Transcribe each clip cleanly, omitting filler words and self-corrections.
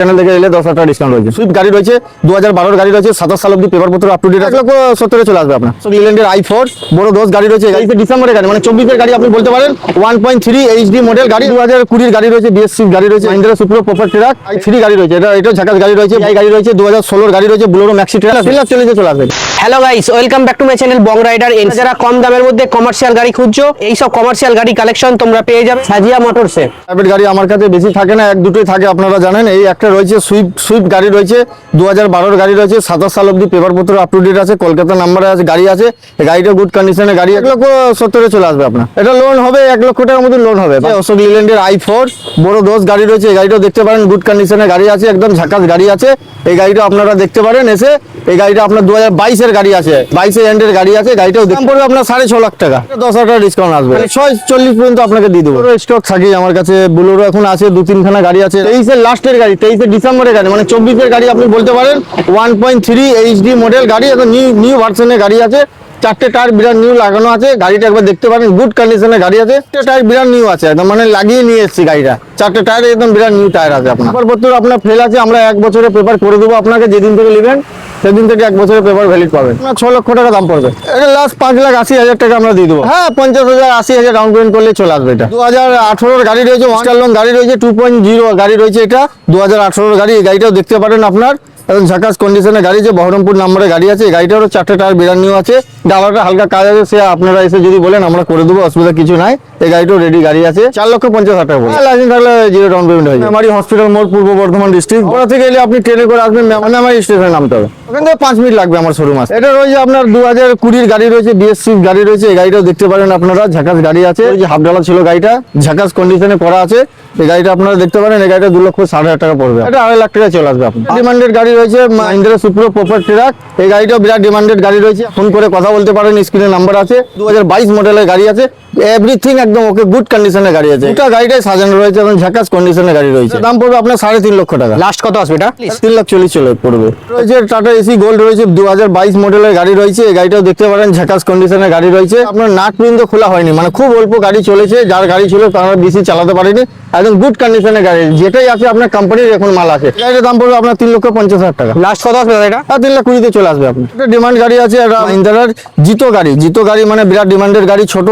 Channel থেকে এলে 10,000 টাকা ডিসকাউন্ট রয়েছে। সুইফট গাড়ি রয়েছে 2012 গাড়ি রয়েছে, 27 সাল অব্দি পেপারপত্র আপ টু ডেট, 1,70,000 চলে আসবে আপনার। লিল্যান্ডের i4 বড় 10 গাড়ি রয়েছে, গাড়িতে ডিসেম্বরের গাড়ি মানে 24 এর গাড়ি আপনি বলতে পারেন। 1.3 HD মডেল গাড়ি, 2020 গাড়ি রয়েছে, BS6 গাড়ি রয়েছে, মাহিন্দ্রা সুপ্রো প্রপার ট্রাক, i3 গাড়ি রয়েছে, এটা ঝাকাস গাড়ি রয়েছে, এই গাড়ি রয়েছে 2016 গাড়ি রয়েছে, বুলেরো ম্যাক্সি ট্রাক, 3 লাখ চলে আসবে। Hello guys, welcome back to my channel Bong rider. যারা কম দামের মধ্যে কমার্শিয়াল গাড়ি খুঁজছো, এই সব কমার্শিয়াল গাড়ি কালেকশন তোমরা পেয়ে যাবে সাজিয়া মোটরসে। প্রাইভেট গাড়ি আমার কাছে বেশি থাকে না, এক দুটোই থাকে, আপনারা জানেন। এই একটা রয়েছে সুইফট গাড়ি রয়েছে, 2012 গাড়ি রয়েছে, 27 সাল অব্দি পেপারপত্র আপ টু ডেট আছে, কলকাতা নাম্বারে আছে গাড়ি আছে। গাড়িটা গুড কন্ডিশনে গাড়ি, 1,70,000 চলে আসবে আপনার। এটা লোন হবে, 1 লক্ষ টাকার মতো লোন হবে। অশোক লিল্যান্ডের i4 বড় 10 গাড়ি রয়েছে, এই গাড়িটাও দেখতে পারেন, গুড কন্ডিশনে গাড়ি আছে, একদম ঝাকাস গাড়ি আছে। এই গাড়িটা আপনারা দেখতে পারেন এসে। এই গাড়িটা আপনার 2022 এর গাড়ি আছে, 22 এন্ডের গাড়ি আছে। গাড়িটাও দাম পড়বে আপনার 6.5 লাখ টাকা, 10,000 টাকা ডিসকাউন্ট আসবে, 640 পর্যন্ত আপনাকে দিয়ে দেবো। স্টক থাকে আমার কাছে, বুলেরো এখন আছে 2-3 খানা গাড়ি আছে। 23 এর লাস্টের গাড়ি, 23 ডিসেম্বরের গাড়ি মানে 24 এর গাড়ি আপনি বলতে পারেন। 1.3 HD মডেল গাড়ি, এখন নিউ ভার্সনের গাড়ি আছে। 4টে টায়ার বিরাট নিউ লাগানো আছে, গাড়িটা একবার দেখতে পারেন, গুড কন্ডিশনে গাড়ি আছে। 4টে টায়ার বিরাট নিউ আছে একদম, মানে লাগিয়ে নিয়ে এসেছি গাড়িটা। 4টে টায়ার একদম বিরাট নিউ টায়ার আছে আপনার। পেপারপত্র আপনার ফেল আছে, আমরা 1 বছরের পেপার করে দেবো আপনাকে। যেদিন থেকে নেবেন সেদিন থেকে 1 বছরের পেপার ভ্যালিড পাবেন। আপনার 6 লক্ষ টাকা দাম পড়বে। এটা লাস্ট 5,80,000 টাকা আমরা দিয়ে দেবো। হ্যাঁ, 50,000 80,000 ডাউন পেমেন্ট করলে চলে আসবে। এটা 2018 গাড়ি রয়েছে, ওয়ান লোন গাড়ি রয়েছে, 2.0 গাড়ি রয়েছে। এটা 2018 গাড়ি, এই গাড়িটাও দেখতে পারেন আপনার, এখন ঝাকাস কন্ডিশনে গাড়ি আছে, বহরমপুর নাম্বারে গাড়ি আছে। এই গাড়িটারও 4টে টায়ার বিরাট নিউ আছে, ডালাটা হালকা কাজ আছে, সে আপনারা এসে যদি বলেন আমরা করে দেবো, অসুবিধা কিছু নাই। এই গাড়িটাও রেডি গাড়ি আছে, 4,50,000 টাকা পড়বে। লাইসেন্স থাকলে 0 ডাউন পেমেন্ট হয়ে যাবে। মেমারি হসপিটাল মোড়, পূর্ব বর্ধমান ডিস্ট্রিক্ট। ওরা থেকে এলে আপনি ট্রেনে করে আসবেন, মেমারি স্টেশনে নামতে হবে, ওখান থেকে 5 মিনিট লাগবে আমার শোরুম আছে। এটা রয়েছে আপনার 2020 গাড়ি রয়েছে, BS6 গাড়ি রয়েছে। এই গাড়িটাও দেখতে পারেন আপনারা, ঝাকাস গাড়ি আছে। ওই যে হাফ ডালা ছিল গাড়িটা, ঝাকাস কন্ডিশনে করা আছে। এই গাড়িটা আপনারা দেখতে পারেন, এই গাড়িটা 2,60,000 টাকা পড়বে। এটা 2.5 লাখ টাকা চলে আসবে আপনার। ডিমান্ডেড গাড়ি রয়েছে, মাহিন্দ্রা সুপ্রো প্রপার ট্রাক, এই গাড়িটাও বিরাট ডিমান্ডেড গাড়ি রয়েছে। ফোন করে কথা বলতে পারেন, স্ক্রিনে নাম্বার আছে। 2022 মডেলের গাড়ি আছে, এভরিথিং একদম ওকে, গুড কন্ডিশনের গাড়ি আছে। এটা গাড়িটাই সাজানো রয়েছে, এবং ঝাকাস কন্ডিশনের গাড়ি রয়েছে। দাম পড়বে আপনার 3.5 লক্ষ টাকা। লাস্ট কত আসবে এটা? 3,40,000 চলে পড়বে। রয়েছে টাটা এসি গোল্ড রয়েছে, 2022 মডেলের গাড়ি রয়েছে। এই গাড়িটাও দেখতে পারেন, ঝাকাস কন্ডিশনের গাড়ি রয়েছে। আপনার নাট পর্যন্ত খোলা হয়নি, মানে খুব অল্প গাড়ি চলেছে। যার গাড়ি ছিল তারা বেশি চালাতে পারেনি, একদম গুড কন্ডিশনের গাড়ি, যেটাই আছে আপনার কোম্পানির এখন মাল আছে। গাড়ির দাম পড়বে আপনার 3,50,000 টাকা। লাস্ট কত আসবে এটা? 3,20,000 চলে আসবে আপনার। একটা ডিমান্ড গাড়ি আছে, মাহিন্দ্রার জিতো গাড়ি মানে বিরাট ডিমান্ডের গাড়ি। ছোট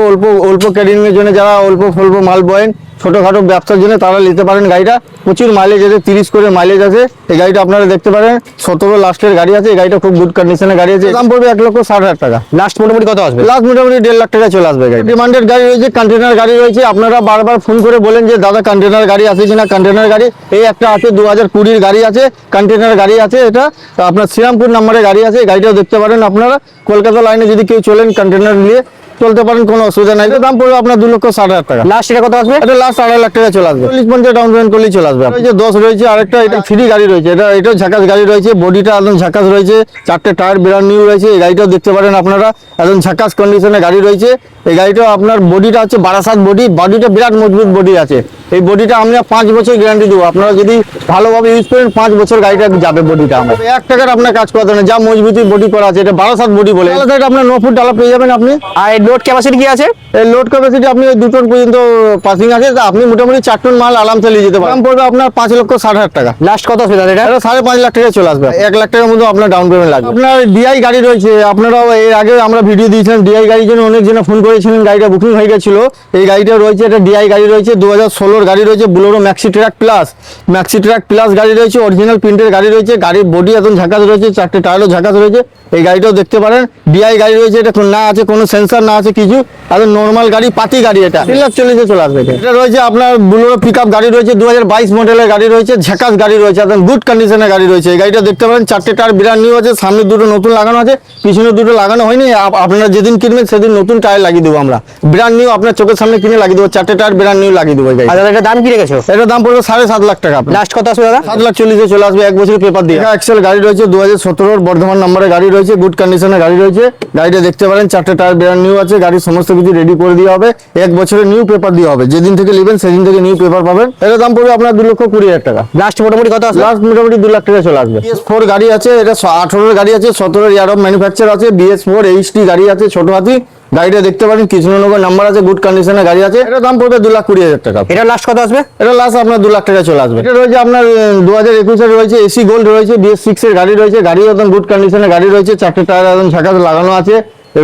অল্প ক্যারিং এর জন্য, যারা অল্প মাল বয়েন, ছোটখাটো ব্যবসার জন্য তারা নিতে পারেন। গাড়িটা প্রচুর মাইলেজ আছে, 30 করে মাইলেজ আছে। এই গাড়িটা আপনারা দেখতে পারেন, 17 লাস্টের গাড়ি আছে। এই গাড়িটা খুব গুড কন্ডিশনের গাড়ি আছে, দাম পড়বে 1,60,000 টাকা। লাস্ট মোটামুটি কত আসবে? লাস্ট মোটামুটি 1.5 লাখ টাকা চলে আসবে। গাড়ি ডিমান্ডেড গাড়ি রয়েছে, কন্টেনার গাড়ি রয়েছে। আপনারা বারবার ফোন করে বলেন যে দাদা কন্টেনার গাড়ি আছে কিনা, কন্টেনার গাড়ি এই একটা আছে, 2020 গাড়ি আছে, কন্টেনার গাড়ি আছে। এটা আপনার শ্রীরামপুর নাম্বারে গাড়ি আছে। এই গাড়িটাও দেখতে পারেন আপনারা, কলকাতা লাইনে যদি কেউ চলেন কন্টেনার নিয়ে চলতে পারেন, কোনো অসুবিধা নাই। দাম পড়বে আপনার 2,60,000 টাকা। লাস্ট এটা কত আসবে? এটা লাস্ট 2.5 লাখ টাকা চলে আসবে। 40-50 ডাউন পেমেন্ট করলেই চলে আসবে। এই যে 10 রয়েছে, আরেকটা এটা 3 গাড়ি রয়েছে। এটাও ঝাকাস গাড়ি রয়েছে, বডিটা একদম ঝাকাস রয়েছে, 4টে টায়ার বিরাট নিউ রয়েছে। এই গাড়িটাও দেখতে পারেন আপনারা, একদম ঝাকাস কন্ডিশনে গাড়ি রয়েছে। এই গাড়িটাও আপনার বডিটা হচ্ছে 12/7 বডিটা বিরাট মজবুত বডি আছে। এই বডিটা আমরা 5 বছর গ্যারান্টি দেবো। আপনারা যদি ভালোভাবে ইউজ করেন 5 বছর গাড়িটা যাবে। বডিটা আমরা 1 টাকার আপনার কাজ করতে হবে না, যা মজবুতি বডি করা আছে। এটা 12/7 বডি বলে, আপনার 9 ফুট ডালা পেয়ে যাবেন আপনি। আর লোড ক্যাপাসিটি কি আছে? এই লোড ক্যাপাসিটি আপনি 2 টন পর্যন্ত পাসিং আছে, আপনি মোটামুটি 4 টন মাল আরামসে নিয়ে যেতে পারেন। দাম পড়বে আপনার 5,60,000 টাকা। লাস্ট কত আসবে দাদা? এটা 5.5 লাখ টাকা চলে আসবে। 1 লাখ টাকার মধ্যে আপনার ডাউন পেমেন্ট লাগবে। আপনার ডিআই গাড়ি রয়েছে, আপনারাও এর আগে আমরা ভিডিও দিয়েছিলাম ডিআই গাড়ির জন্য, অনেক জন ফোন করেছিলেন, গাড়িটা বুকিং হয়ে গেছিল। এই গাড়িটা রয়েছে, এটা ডিআই গাড়ি রয়েছে, 2016 গাড়ি রয়েছে, বুলেরো ম্যাক্সি ট্রাক প্লাস গাড়ি রয়েছে, অরিজিনাল প্রিন্টের গাড়ি রয়েছে। গাড়ির বডি একদম ঝাকাস রয়েছে, 4টে টায়ারও ঝাকাস রয়েছে। এই গাড়িটাও দেখতে পারেন, ডিআই গাড়ি রয়েছে। এটা না আছে কোনো সেন্সার, না আছে কিছু, একদম নর্মাল গাড়ি, পাতি গাড়ি। এটা 3,40,000 চলে আসবে। এটা রয়েছে আপনার বুলেরো পিকআপ গাড়ি রয়েছে, 2022 মডেলের গাড়ি রয়েছে, ঝাকাস গাড়ি রয়েছে, একদম গুড কন্ডিশনের গাড়ি রয়েছে। এই গাড়িটা দেখতে পারেন, 4টে টায়ার বিরাট নিউ আছে, সামনে 2টো নতুন লাগানো আছে, পিছনে 2টো লাগানো হয়নি। আপনারা যেদিন কিনবেন সেদিন নতুন টায়ার লাগিয়ে দেবো আমরা, বিরাট নিউ আপনার চোখের সামনে কিনে লাগিয়ে দেবো। 4টে টায়ার বিরাট নিউ লাগিয়ে দেবো। এটা দাম কি রেখেছো? এটা দাম পড়বে 7.5 লাখ টাকা। লাস্ট কত আসবে দাদা? 7,40,000 চলে আসবে, 1 বছরের পেপার দিয়ে। এক্সেল গাড়ি রয়েছে, 2017 বর্ধমান নম্বরে গাড়ি রয়েছে, গুড কন্ডিশনের গাড়ি রয়েছে। গাড়িটা দেখতে পারেন, 4টে টায়ার বিরাট নিউ আছে। গাড়ির সমস্ত কিছু রেডি করে দেওয়া হবে, 1 বছরের নিউ পেপার দেওয়া হবে। যেদিন থেকে নেবেন সেদিন থেকে নিউ পেপার পাবেন। এটা দাম পড়বে আপনার 2,20,000 টাকা। লাস্ট মোটামুটি কত আসবে? লাস্ট মোটামুটি 2 লাখ টাকা চলে আসবে। BS4 গাড়ি আছে, এটা 18 গাড়ি আছে, 17 ইয়ার অফ ম্যানুফ্যাকচার আছে। BS4 HD গাড়ি আছে, ছোট হাতি, গাড়িটা দেখতে পারেন, কৃষ্ণনগর নাম্বার আছে, গুড কন্ডিশনে গাড়ি আছে। এটা দাম পড়বে 2,20,000 টাকা। এটা লাস্ট কত আসবে? এটা লাস্ট আপনার 2 লাখ টাকা চলে আসবে। এটা রয়েছে আপনার 2021 এর রয়েছে, এসি গোল্ড রয়েছে, BS6 এর গাড়ি রয়েছে, গাড়ি একদম গুড কন্ডিশনে গাড়ি রয়েছে, 4টে টায়ার একদম ঝাঁকা লাগানো আছে,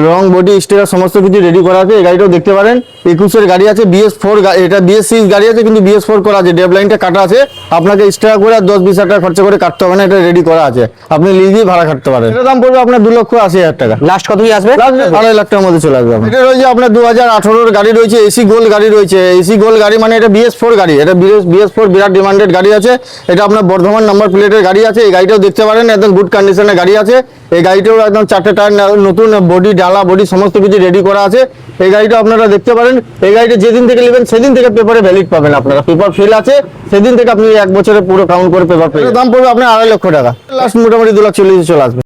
রং বডি স্টিকার সমস্ত কিছু রেডি করা আছে। এই গাড়িটাও দেখতে পারেন, 21 এর গাড়ি আছে, BS4 এটা BS6 গাড়ি আছে, কিন্তু BS4 করা আছে, ডেভ লাইনটা কাটা আছে। আপনাকে এক্সট্রা করে 10-20 হাজার টাকা খরচা করে কাটতে হবে না, এটা রেডি করা আছে, আপনি লিজেই ভাড়া খাটতে পারেন। এটা দাম পড়বে আপনার 2,80,000 টাকা। লাস্ট কত কি আসবে? 2.5 লাখ টাকার মধ্যে চলে আসবে আপনার। এটা রয়েছে আপনার 2018 গাড়ি রয়েছে, এসি গোল্ড গাড়ি রয়েছে। এসি গোল্ড গাড়ি মানে এটা BS4 গাড়ি, এটা BS4 বিরাট ডিমান্ডেড গাড়ি আছে। এটা আপনার বর্ধমান নাম্বার প্লেটের গাড়ি আছে। এই গাড়িটাও দেখতে পারেন, একদম গুড কন্ডিশনের গাড়ি আছে। এই গাড়িটাও একদম 4টে টায়ার নতুন, বডি ডালা বডি সমস্ত কিছু রেডি করা আছে। এই গাড়িটা আপনারা দেখতে পারেন। এই গাড়িটা যেদিন থেকে নেবেন সেদিন থেকে পেপারে ভ্যালিড পাবেন আপনারা, পেপার ফেল আছে সেদিন থেকে আপনি 1 বছরে পুরো কাউন্ট করে পেপার পেয়ে যাবেন। দাম পড়বে আপনার 2.5 লক্ষ টাকা। লাস্ট মোটামুটি 2,40,000 চলে আসবে।